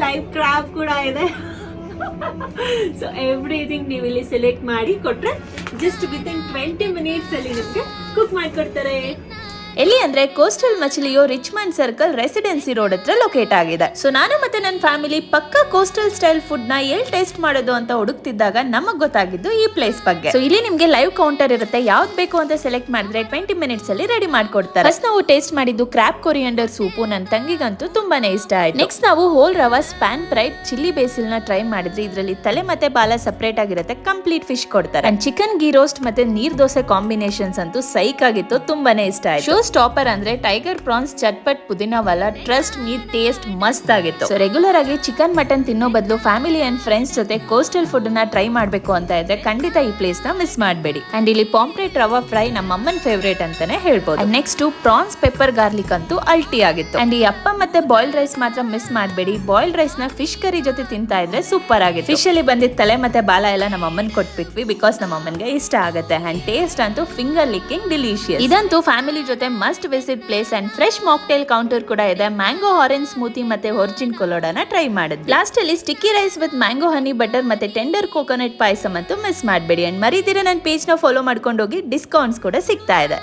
Live ಕ್ರಾಫ್ ಕೂಡ ಇದೆ. So everything ನೀವು ಇಲ್ಲಿ ಸೆಲೆಕ್ಟ್ ಮಾಡಿ ಕೊಟ್ರೆ ಜಸ್ಟ್ ವಿತಿನ್ 20 ಮಿನಿಟ್ಸ್ ಅಲ್ಲಿ ನಿಮ್ಗೆ ಕುಕ್ ಮಾಡ್ಕೊಡ್ತಾರೆ. ಎಲ್ಲಿ ಅಂದ್ರೆ ಕೋಸ್ಟಲ್ ಮಚಲಿಯೋ ರಿಚ್ಮಂಡ್ ಸರ್ಕಲ್ ರೆಸಿಡೆನ್ಸಿ ರೋಡ್ ಹತ್ರ ಲೊಕೇಟ್ ಆಗಿದೆ. ಸೊ ನಾನು ಮತ್ತೆ ನನ್ನ ಫ್ಯಾಮಿಲಿ ಪಕ್ಕ ಕೋಸ್ಟಲ್ ಸ್ಟೈಲ್ ಫುಡ್ ನ ಎಲ್ಲಿ ಟೇಸ್ಟ್ ಮಾಡೋದು ಅಂತ ಹುಡುಕ್ತಿದ್ದಾಗ ನಮಗ್ ಗೊತ್ತಾಗಿದ್ದು ಈ ಪ್ಲೇಸ್ ಬಗ್ಗೆ. ಸೊ ಇಲ್ಲಿ ನಿಮ್ಗೆ ಲೈವ್ ಕೌಂಟರ್ ಇರುತ್ತೆ, ಯಾವ್ದು ಬೇಕು ಅಂತ ಸೆಲೆಕ್ಟ್ ಮಾಡಿದ್ರೆ 20 ಮಿನಿಟ್ಸ್ ಅಲ್ಲಿ ರೆಡಿ ಮಾಡ್ಕೊಡ್ತಾರೆ. ಫಸ್ಟ್ ನಾವು ಟೇಸ್ಟ್ ಮಾಡಿದ್ದು ಕ್ರಾಬ್ ಕೊರಿಯಂಡರ್ ಸೂಪು, ನನ್ನ ತಂಗಿಗಂತೂ ತುಂಬಾನೇ ಇಷ್ಟ ಆಯ್ತು. ನೆಕ್ಸ್ಟ್ ನಾವು ಹೋಲ್ ರವಾ ಸ್ಪ್ಯಾನ್ ಫ್ರೈಡ್ ಚಿಲ್ಲಿ ಬೇಸಿಲ್ ನ ಟ್ರೈ ಮಾಡಿದ್ರಿ. ಇದ್ರಲ್ಲಿ ತಲೆ ಮತ್ತೆ ಬಾಲ ಸಪರೇಟ್ ಆಗಿರುತ್ತೆ, ಕಂಪ್ಲೀಟ್ ಫಿಶ್ ಕೊಡ್ತಾರೆ. ಅಂಡ್ ಚಿಕನ್ ಗೀ ರೋಸ್ಟ್ ಮತ್ತೆ ನೀರ್ ದೋಸೆ ಕಾಂಬಿನೇಷನ್ಸ್ ಅಂತೂ ಸೈಕ್ ಆಗಿತ್ತು, ತುಂಬಾನೇ ಇಷ್ಟ ಆಯ್ತು. ಸ್ಟಾಪರ್ ಅಂದ್ರೆ ಟೈಗರ್ ಪ್ರಾನ್ಸ್ ಚಟ್ಪಟ್ ಪುದೀನಾ ವಾಲ, ಟ್ರಸ್ಟ್ ಮೀ ಟೇಸ್ಟ್ ಮಸ್ತ್ ಆಗಿತ್ತು. ಸೊ ರೆಗ್ಯುಲರ್ ಆಗಿ ಚಿಕನ್ ಮಟನ್ ತಿನ್ನೋ ಬದಲು ಫ್ಯಾಮಿಲಿ ಅಂಡ್ ಫ್ರೆಂಡ್ಸ್ ಜೊತೆ ಕೋಸ್ಟಲ್ ಫುಡ್ ನ ಟ್ರೈ ಮಾಡ್ಬೇಕು ಅಂತ ಇದ್ರೆ ಖಂಡಿತ ಈ ಪ್ಲೇಸ್ ನ ಮಿಸ್ ಮಾಡಬೇಡಿ. ಅಂಡ್ ಇಲ್ಲಿ ಪಾಂಪ್ಲೆಟ್ ರವಾ ಫ್ರೈ ನಮ್ಮ ಅಮ್ಮನ್ ಫೇವರೇಟ್ ಅಂತಾನೆ ಹೇಳ್ಬೋದು. ನೆಕ್ಸ್ಟ್ ಪ್ರಾನ್ಸ್ ಪೆಪ್ಪರ್ ಗಾರ್ಲಿಕ್ ಅಂತೂ ಅಲ್ಟಿ ಆಗಿತ್ತು. ಅಂಡ್ ಈ ಅಪ್ಪ ಮತ್ತೆ ಬಾಯ್ಲ್ಡ್ ರೈಸ್ ಮಾತ್ರ ಮಿಸ್ ಮಾಡಬೇಡಿ. ಬಾಯ್ಲ್ಡ್ ರೈಸ್ ನ ಫಿಶ್ ಕರಿ ಜೊತೆ ತಿಂತಾ ಇದ್ರೆ ಸೂಪರ್ ಆಗಿತ್ತು. ಫಿಶ್ ಅಲ್ಲಿ ಬಂದಿದ್ದ ತಲೆ ಮತ್ತೆ ಬಾಲ ಎಲ್ಲ ನಮ್ಮ ಅಮ್ಮನ್ ಕೊಟ್ಬಿಟ್ವಿ, ಬಿಕಾಸ್ ನಮ್ಮ ಅಮ್ಮನ್ಗೆ ಇಷ್ಟ ಆಗುತ್ತೆ. ಅಂಡ್ ಟೇಸ್ಟ್ ಅಂತೂ ಫಿಂಗರ್ ಲಿಕ್ಕಿಂಗ್ ಡಿಲಿಷಿಯಸ್. ಇದಂತೂ ಫ್ಯಾಮಿಲಿ ಜೊತೆ must visit place. And fresh mocktail counter ಕೂಡ ಇದೆ. ಮ್ಯಾಂಗೋ ಆರೆಂಜ್ ಸ್ಮೂತಿ ಮತ್ತೆ ಒರಿಜಿನ್ ಕೊಲೋಡಾನ ಟ್ರೈ ಮಾಡಿದ್ವಿ. ಲಾಸ್ಟ್ ಅಲ್ಲಿ sticky rice with mango honey butter ಮತ್ತೆ ಟೆಂಡರ್ ಕೋಕೋನಟ್ ಪಾಯಸ ಅಂತೂ ಮಿಸ್ ಮಾಡಬೇಡಿ. ಅಂಡ್ ಮರಿದಿರ ನನ್ನ ಪೇಜ್ ನ ಫಾಲೋ ಮಾಡ್ಕೊಂಡು ಹೋಗಿ, ಡಿಸ್ಕೌಂಟ್ಸ್ ಕೂಡ ಸಿಗ್ತಾ ಇದೆ.